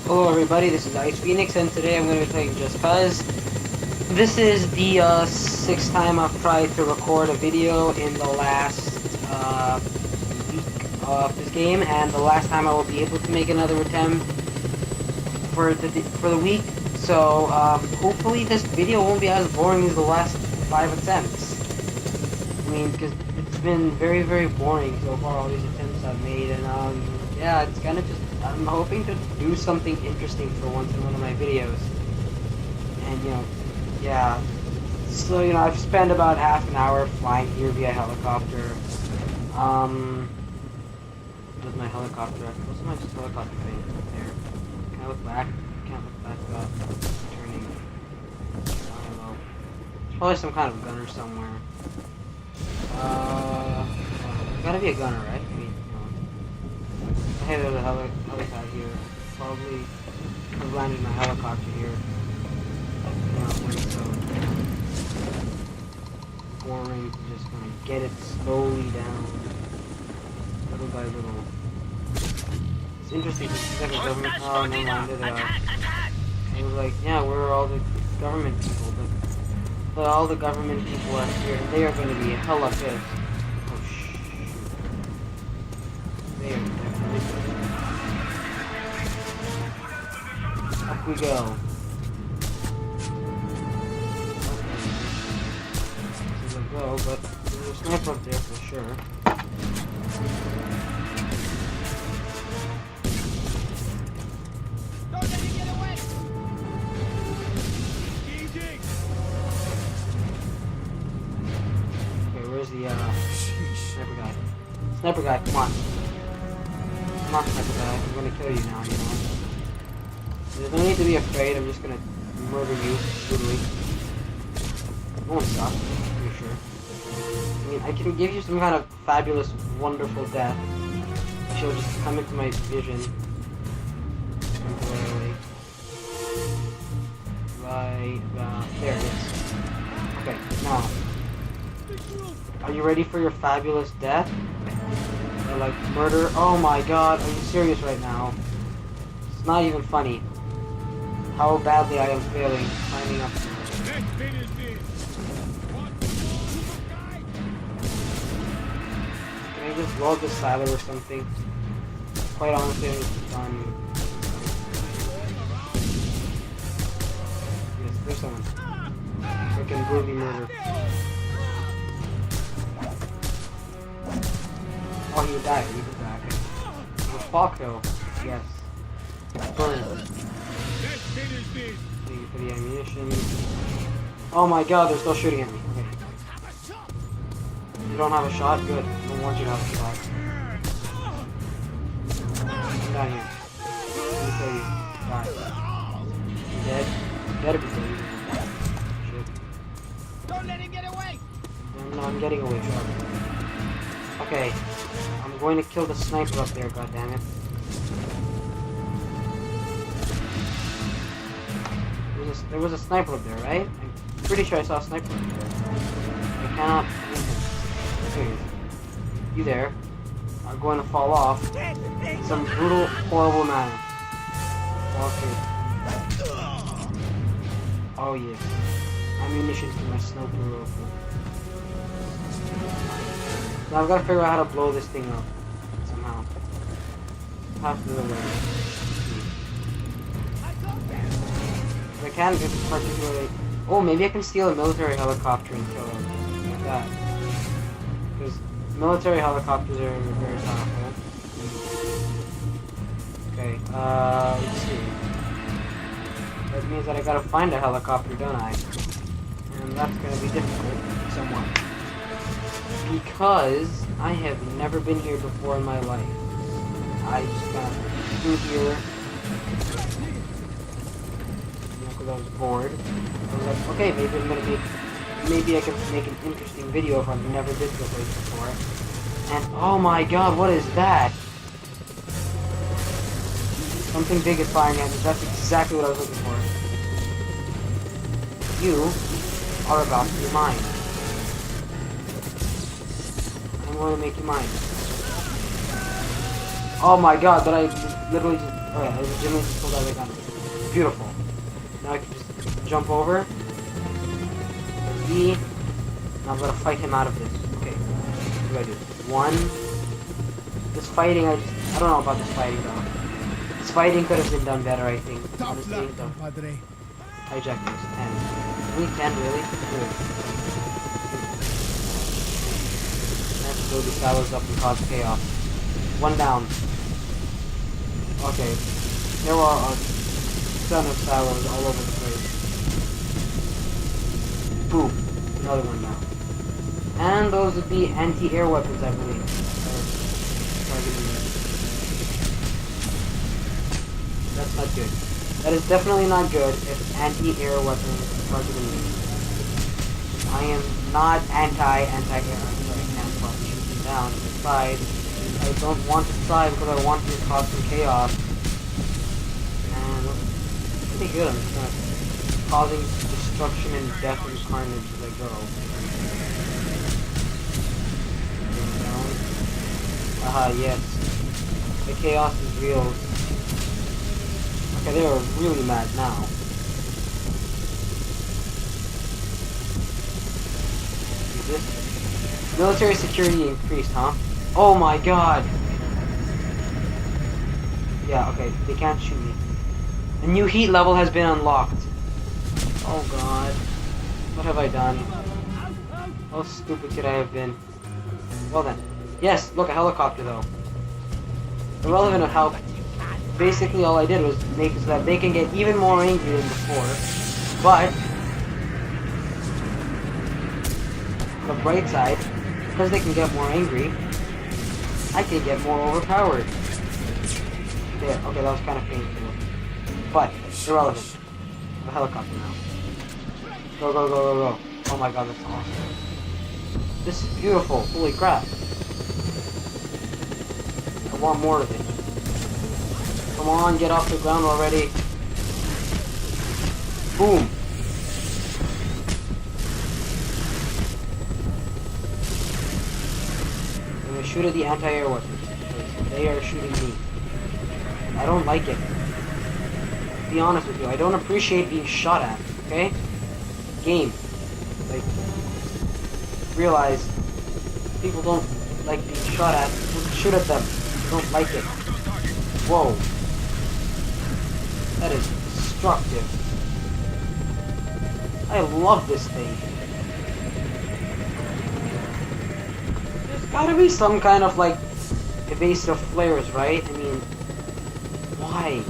Hello everybody, this is Ic3, and today I'm going to be playing Just Cause. This is the sixth time I've tried to record a video in the last week of this game, and the last time I will be able to make another attempt for the week. So hopefully this video won't be as boring as the last 5 attempts. I mean, because it's been very, very boring so far, all these attempts I've made, and yeah, it's kind of just, I'm hoping to do something interesting for once in one of my videos. And, you know, yeah. So, you know, I've spent about half an hour flying here via helicopter. Where's my helicopter? What's my helicopter thing? There. Can I look back? Can't look back without turning. I don't know. There's probably some kind of gunner somewhere. There's gotta be a gunner, right? I mean, hey, there's a helipad here. Probably have landed my helicopter here. You know, so boring to just kind of get it slowly down, little by little. It's interesting to see like a government. Oh, never mind. It was like, yeah, where are all the government people? But all the government people are here, and they are going to be hella pissed. Oh shit! They are definitely pissed. Up we go. This is a go, but there's a sniper up there for sure. Don't let me get away! Okay, where's the sniper guy? Sniper guy, come on. Come on, sniper guy. I'm gonna kill you now, you know. There's no need to be afraid, I'm just gonna murder you brutally. It won't suck, I'm sure. I mean, I can give you some kind of fabulous, wonderful death. She'll just come into my vision temporarily. Right about there it is. Okay, now. Are you ready for your fabulous death? Or like murder? Oh my god, are you serious right now? It's not even funny. How badly I am failing climbing up. Can I just load the silo or something? Quite honestly, it's done. Yes, there's someone. Freaking brutally murder. Oh, he would die. He would die. Okay. The Falk Hill. Yes. Burn. Thank you for the ammunition. Oh my god, they're still shooting at me. Okay. You don't have a shot? Good. I don't want you to have a shot. Come down here. Let me kill you. Die. You dead? You better be dead. Shit. Don't let him get away! No, I'm getting away. Shut up. Okay. I'm going to kill the sniper up there, goddammit. There was a sniper up there, right? I'm pretty sure I saw a sniper up there. I cannot win him. Okay. You there are going to fall off in some brutal, horrible manner. Okay. Oh yes. Ammunition for my sniper rifle. Now I've got to figure out how to blow this thing up somehow. Have to do it. I can't get particularly. Oh, maybe I can steal a military helicopter and kill him like that. Because military helicopters are very powerful. Okay. Let's see. That means that I gotta find a helicopter, don't I? And that's gonna be difficult, somewhat. Because I have never been here before in my life. I just got through here. You know, because I was bored. I was like, okay, maybe I'm gonna be. Maybe I can make an interesting video if I've never been to the place before. And oh my god, what is that? Something big is firing at me. That's exactly what I was looking for. You are about to be mine. I'm going to make you mine. Oh my god, did I literally just Oh yeah, I legitimately just pulled out the gun. Beautiful. Now I can just jump over. E. Now I'm gonna fight him out of this. Okay. What do I do? 1. This fighting, I don't know about this fighting though. This fighting could have been done better, I think. Honestly, though. Hijack this. 10. Only 10, really? Good. Let's blow these silos up and cause chaos. 1 down. Okay. There are a ton of silos all over the place. Boom. Another one down. And those would be anti-air weapons, I believe. That's not good. That is definitely not good if anti-air weapons are targeting me. I am not anti-air. I'm sorry, I can't stop shooting down. Besides, I don't want to try because I want to cause some chaos. And that's pretty good. I'm just gonna causing destruction and death and carnage as I go. Aha, yes. The chaos is real. Okay, they are really mad now. See this? Military security increased, huh? Oh my god! Yeah, okay, they can't shoot me. A new heat level has been unlocked. Oh god. What have I done? How stupid could I have been? Well then. Yes, look, a helicopter though. Irrelevant of how basically all I did was make it so that they can get even more angry than before. But the bright side, because they can get more angry, I can get more overpowered. There, okay, that was kind of painful. But irrelevant. A helicopter now. Go, go, go, go, go. Oh my god, that's awesome. This is beautiful. Holy crap. I want more of it. Come on, get off the ground already. Boom. I'm gonna shoot at the anti-air weapons because they are shooting me. I don't like it. To be honest with you, I don't appreciate being shot at, okay? Game. Like, realize people don't like being shot at. Just shoot at them. I don't like it. Whoa. That is destructive. I love this thing. There's gotta be some kind of, like, evasive flares, right? I mean, why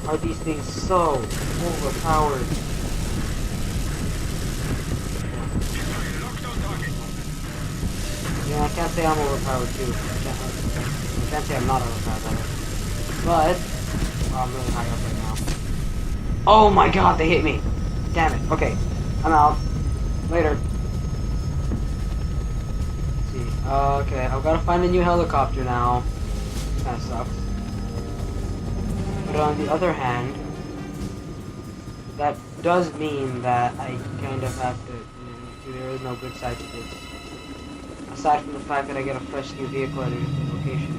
are these things so overpowered? Yeah, I can't say I'm overpowered too. I can't say I'm not overpowered either. But I'm really high up right now. Oh my god, they hit me! Damn it. Okay, I'm out. Later. Let's see. Okay, I've got to find a new helicopter now. Kinda sucks. But on the other hand, that does mean that I kind of have to, there is no good side to this. Aside from the fact that I get a fresh new vehicle at a different location.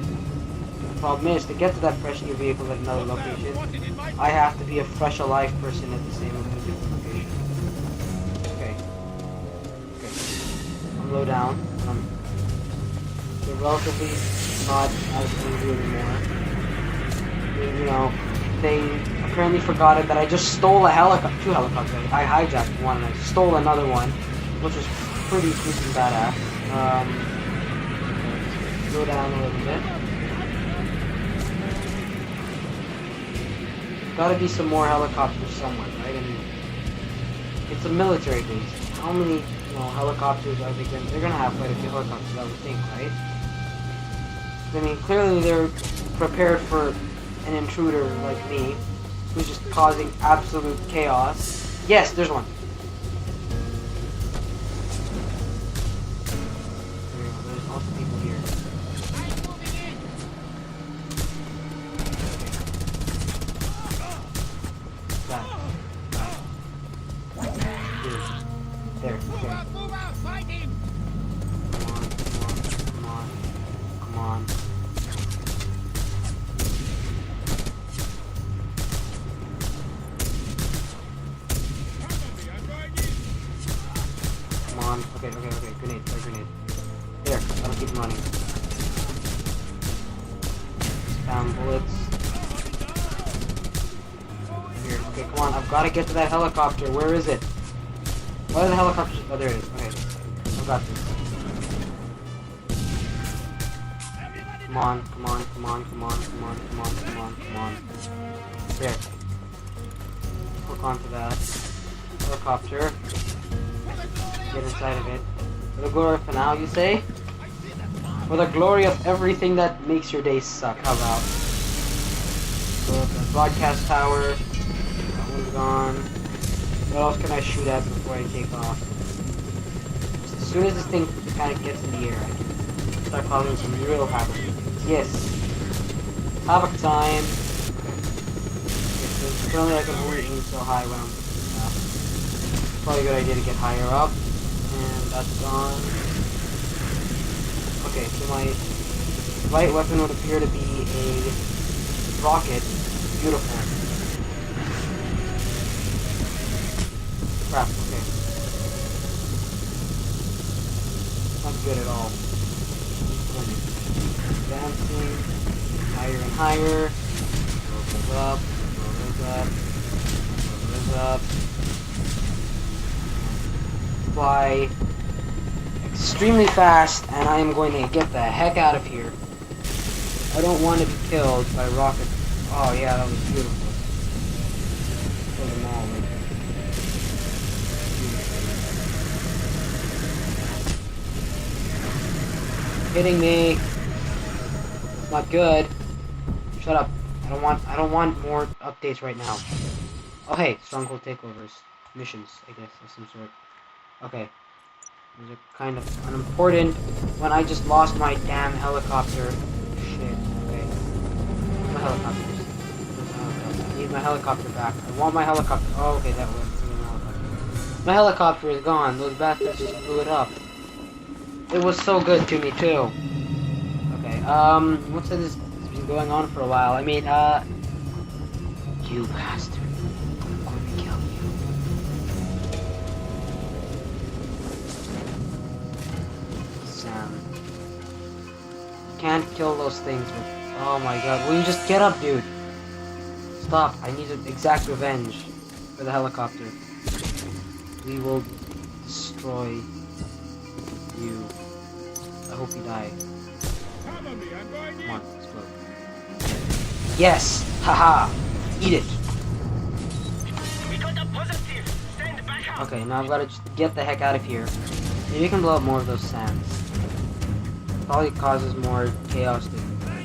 The problem is, to get to that fresh new vehicle at another location, I have to be a fresh alive person at the same different location. Okay. Okay. I'm low down. They're relatively not as angry anymore. You know, they apparently forgot that I just stole a helicopter, 2 helicopters. I hijacked one and I stole another one, which was pretty freaking badass. Go down a little bit. Gotta be some more helicopters somewhere, right? I mean, it's a military base. How many, helicopters are they gonna? They're gonna have quite a few helicopters, I would think, right? I mean, clearly they're prepared for an intruder like me, who's just causing absolute chaos. Yes, there's one. There's also people here. There, okay. Move out, fight him. Come on. on. Okay. Grenade. Fire grenade. There. That'll keep him running. Spam bullets. Here. Okay, come on. I've got to get to that helicopter. Where is it? What are the helicopters? Oh, there it is. Okay. I've got this. Come on. There. Hook onto that helicopter. Get inside of it. For the glory of finale, you say? For the glory of everything that makes your day suck. How about? So the broadcast tower. That one's gone. What else can I shoot at before I take off? Just as soon as this thing kind of gets in the air, I can start causing some real havoc. Yes. Havoc time. Okay, so currently I can only aim so high when I'm probably a good idea to get higher up. And that's gone. Okay, so my light weapon would appear to be a rocket. Beautiful. Crap, okay. Not good at all. Advancing. Higher and higher. Roll up. Fly extremely fast, and I am going to get the heck out of here. I don't want to be killed by rockets. Oh yeah, that was beautiful. Kill them all right there. Hitting me. It's not good. Shut up. I don't want more updates right now. Oh hey, stronghold takeovers. Missions, I guess, of some sort. Okay. Those are kind of unimportant when I just lost my damn helicopter. Shit. Okay. My helicopters. I need my helicopter back. I want my helicopter. Oh, okay, that works. My helicopter is gone. Those bastards just blew it up. It was so good to me too. Okay. What's this? It's been going on for a while. I mean, you bastard. I'm going to kill you. Sam. Can't kill those things with... Oh my god. Will you just get up, dude? Stop. I need to exact revenge for the helicopter. We will destroy you. I hope you die. Come on, explode. Yes! Haha! Eat it! We got a positive. Stand back up. Okay, now I've got to just get the heck out of here. Maybe you can blow up more of those SAMs. Probably causes more chaos to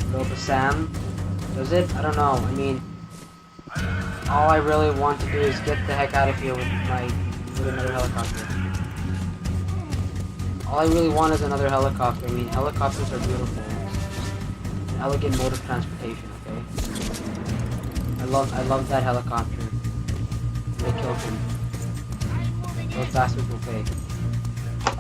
blow up a SAM. Does it? I don't know. I mean, all I really want to do is get the heck out of here with another helicopter. All I really want is another helicopter. I mean, helicopters are beautiful. An elegant mode of transportation, okay? I love that helicopter. They killed him. Those bastards will pay.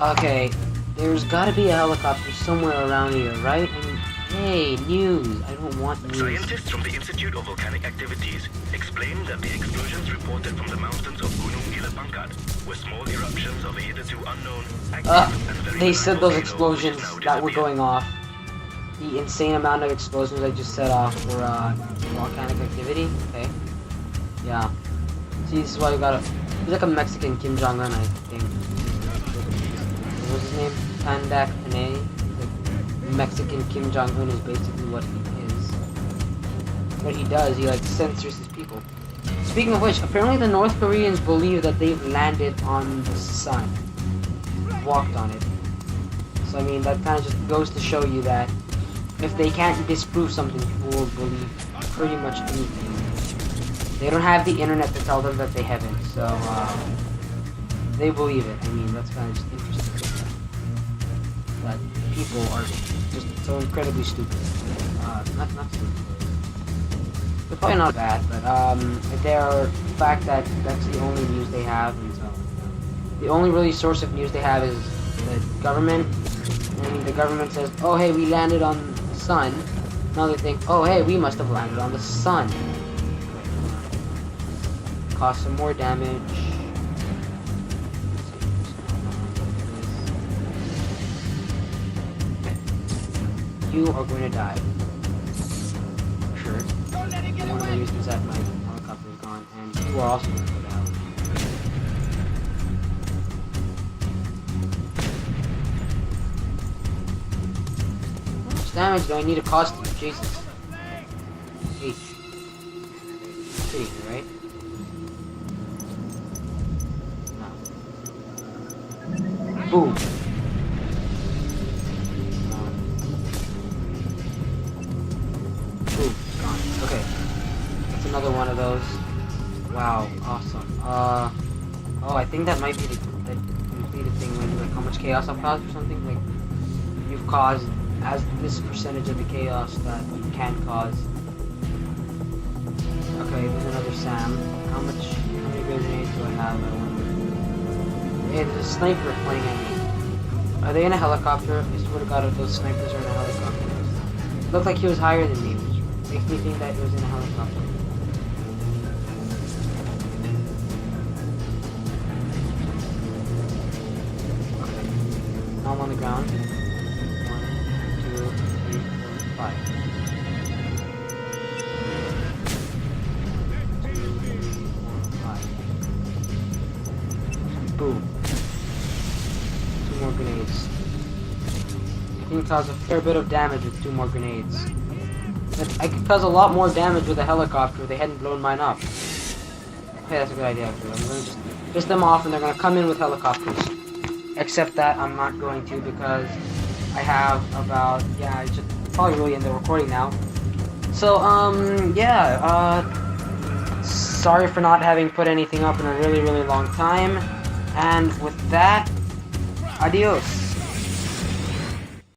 Okay, there's gotta be a helicopter somewhere around here, right? I mean, hey, news. I don't want news. Scientists from the Institute of Volcanic Activities explained that the explosions reported from the mountains of Gunung Gila were small eruptions of a hitherto unknown, active and very they said those volcano explosions which has now that were disappeared. going off. The insane amount of explosions I just set off for volcanic activity. Okay. Yeah. See, this is why you gotta... He's like a Mexican Kim Jong-un, I think. What's his name? Pandak Panay. Like, Mexican Kim Jong-un is basically what he is. What he does, he like censors his people. Speaking of which, apparently the North Koreans believe that they've landed on the sun. Walked on it. So I mean, that kind of just goes to show you that if they can't disprove something, people will believe pretty much anything. They don't have the internet to tell them that they haven't, so they believe it. I mean, that's kind of just interesting. That people are just so incredibly stupid. Not stupid. They're probably not bad, but they're the fact that that's the only news they have, and so the only really source of news they have is the government. And the government says, "Oh hey, we landed on the sun." Now they think, "Oh hey, we must have landed on the sun." Cause some more damage. you are going to die. For sure. And one of the reasons that my helicopter is gone, and you are also going to go down. How much damage do I need to cost you? Jesus. H. You're kidding me, right? No. Boom. Boom. Gone. Okay. That's another one of those. Wow. Awesome. Oh, I think that might be the completed thing when like how much chaos I've caused or something. Like you've caused as this percentage of the chaos that you can cause. Okay, there's another Sam. How many grenades do I have? I wonder. Hey, there's a sniper flying at me. Are they in a helicopter? I swear to God, if those snipers are in a helicopter. It looked like he was higher than me, which makes me think that he was in a helicopter. Okay. Now I'm on the ground. 1, 2, 3, 4, 5. 2, 3, 4, 5. Boom. 2 more grenades. I can cause a fair bit of damage with 2 more grenades. But I could cause a lot more damage with a helicopter if they hadn't blown mine up. Okay, that's a good idea actually. I'm gonna just piss them off and they're gonna come in with helicopters. Except that I'm not going to because I have about, yeah, I should probably really end the recording now. So, sorry for not having put anything up in a really, really long time. And with that, adios.